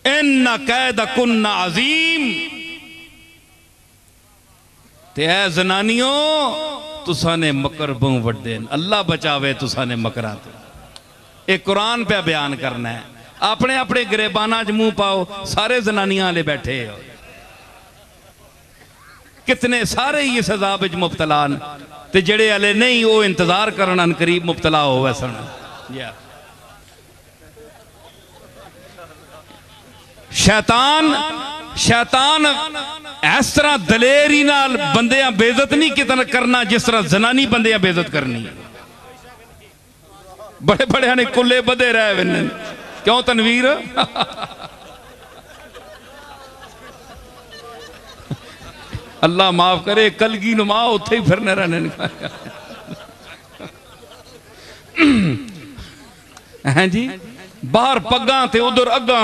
इन्ना कैदकुन्ना अजीम। ते ऐ जनानियों तुसा ने मकर बहु वड्डे, अल्लाह बचावे तुसा ने मकरा तो। एक कुरान पे बयान करना है, अपने अपने गिरेबाना च मुंह पाओ, सारे जनानियां वाले बैठे हो, कितने सारे ही इस अजाब च मुबतला न, ते जेड़े हले नहीं वो इंतजार करन करीब मुबतला हो वैसन। शैतान शैतान इस तरह दलेरी नाल बंदियां बेइज्जत नहीं कितना करना जिस तरह जनानी बंदियां बेइज्जत करनी। बड़े बड़े ने कुल्ले बधे रहे वे, क्यों तनवीर? अल्लाह माफ करे, कलगी नुमा उत्थे ही फिरने रहने हैं जी, बाहर पग्गा ते उधर अग्गा।